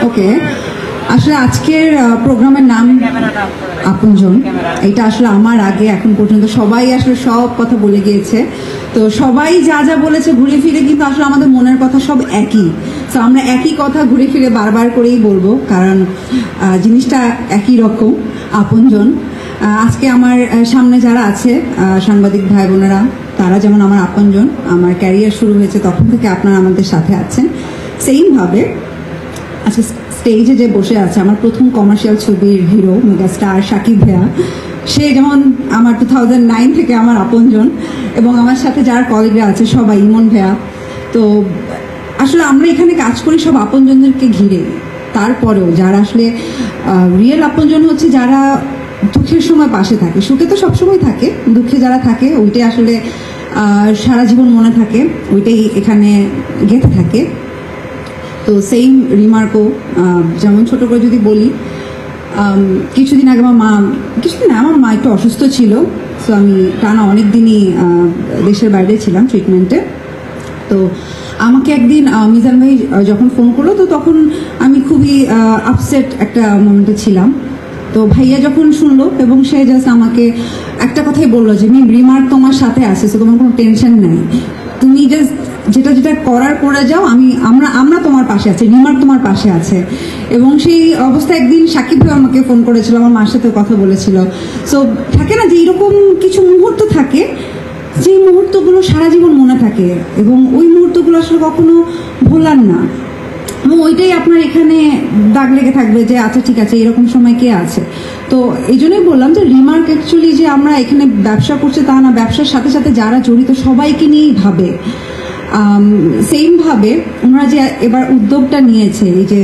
ওকে, আসলে আজকের প্রোগ্রামের নাম আপনজন। এটা আসলে আমার আগে এখন পর্যন্ত সবাই আসলে সব কথা বলে গিয়েছে, তো সবাই যা যা বলেছে ঘুরে ফিরে কিন্তু আসলে আমাদের মনের কথা সব একই। তো আমরা একই কথা ঘুরে ফিরে বারবার করেই বলবো, কারণ জিনিসটা একই রকম, আপনজন। আজকে আমার সামনে যারা আছে সাংবাদিক ভাই বোনেরা, তারা যেমন আমার আপনজন। আমার ক্যারিয়ার শুরু হয়েছে তখন থেকে আপনারা আমাদের সাথে আছেন। সেইমভাবে আচ্ছা, স্টেজে যে বসে আছে আমার প্রথম কমার্শিয়াল ছবির হিরো মেগাস্টার শাকিব ভাইয়া, সে যেমন আমার 2009 থেকে আমার আপনজন, এবং আমার সাথে যারা কলিগরা আছে সবাই, ইমন ভাইয়া। তো আসলে আমরা এখানে কাজ করি সব আপনজনদেরকে ঘিরে। তারপরেও যারা আসলে রিয়েল আপনজন হচ্ছে যারা দুঃখের সময় পাশে থাকে। সুখে তো সবসময় থাকে, দুঃখে যারা থাকে ওইটাই আসলে সারা জীবন মনে থাকে, ওইটাই এখানে গেঁথে থাকে। তো সেইম রিমার্কও, যেমন ছোট করে যদি বলি, কিছুদিন আগে আমার মা একটু অসুস্থ ছিল। সো আমি টানা অনেক দিনই দেশের বাইরে ছিলাম ট্রিটমেন্টে। তো আমাকে একদিন মিজান ভাই যখন ফোন করলো, তো তখন আমি খুবই আপসেট একটা মোমেন্টে ছিলাম। তো ভাইয়া যখন শুনলো এবং সে জাস্ট আমাকে একটা কথাই বললো যে রিমার্ক তোমার সাথে আছে, তো তোমার কোনো টেনশন নেই, তুমি জাস্ট যেটা যেটা করার করে যাও, আমরা তোমার পাশে আছি, রিমার্ক তোমার পাশে আছে। এবং সেই অবস্থায় একদিন সাকিব ভাই আমাকে ফোন করেছিল, আমার মার সাথে কথা বলেছিল। সো থাকে না যে এরকম কিছু মুহূর্ত থাকে, যে মুহূর্তগুলো সারা জীবন মনে থাকে, এবং ওই মুহূর্তগুলো আসলে কখনো ভোলার না। এবং ওইটাই আপনার এখানে দাগ লেগে থাকবে যে আচ্ছা ঠিক আছে, এরকম সময় কে আছে। তো এই জন্যই বললাম যে রিমার্ক অ্যাকচুয়ালি যে আমরা এখানে ব্যবসা করছি তা না, ব্যবসার সাথে সাথে যারা জড়িত সবাইকে নিয়েই ভাবে। সেইমভাবে ওনারা যে এবার উদ্যোগটা নিয়েছে, এই যে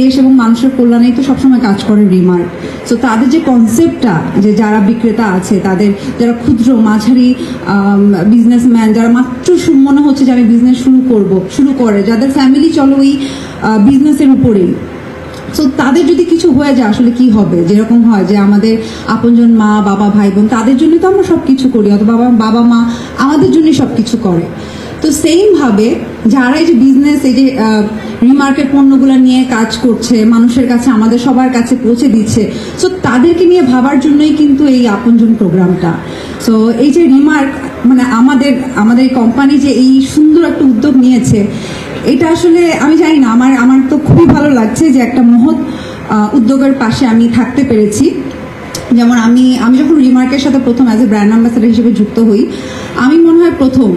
দেশ এবং মানুষের কল্যাণেই তো সবসময় কাজ করে রিমার্ক। সো তাদের যে কনসেপ্টটা, যে যারা বিক্রেতা আছে, তাদের যারা ক্ষুদ্র মাঝারি বিজনেসম্যান, যারা মাত্র মনে হচ্ছে যে আমি বিজনেস শুরু করে, যাদের ফ্যামিলি চলো এই বিজনেসের উপরেই, সো তাদের যদি কিছু হয়ে যায় আসলে কি হবে। যেরকম হয় যে আমাদের আপনজন মা বাবা ভাই বোন, তাদের জন্যই তো আমরা সব কিছু করি, অথবা বাবা মা আমাদের জন্যই সব কিছু করে। তো সেইমভাবে যারা এই যে বিজনেস, এই যে রিমার্কের পণ্যগুলো নিয়ে কাজ করছে, মানুষের কাছে আমাদের সবার কাছে পৌঁছে দিচ্ছে, সো তাদেরকে নিয়ে ভাবার জন্যই কিন্তু এই আপনজন প্রোগ্রামটা। সো এই যে রিমার্ক মানে আমাদের কোম্পানি যে এই সুন্দর একটা উদ্যোগ নিয়েছে, এটা আসলে আমি জানি না, আমার তো খুবই ভালো লাগছে যে একটা মহৎ উদ্যোগের পাশে আমি থাকতে পেরেছি। যেমন আমি যখন রিমার্কের সাথে প্রথম অ্যাজ এ ব্র্যান্ড অ্যাম্বাসেডার হিসেবে যুক্ত হই, আমি মনে হয় প্রথম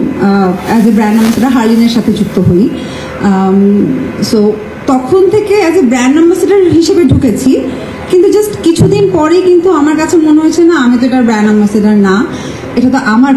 অ্যাজ এ ব্র্যান্ড অ্যাম্বাসেডার হার্লিনের সাথে যুক্ত হই। সো তখন থেকে অ্যাজ এ ব্র্যান্ড অ্যাম্বাসেডার হিসেবে ঢুকেছি, কিন্তু জাস্ট কিছুদিন পরেই কিন্তু আমার কাছে মনে হয়েছে না, আমি তো এটার ব্র্যান্ড অ্যাম্বাসেডার না, এটা তো আমার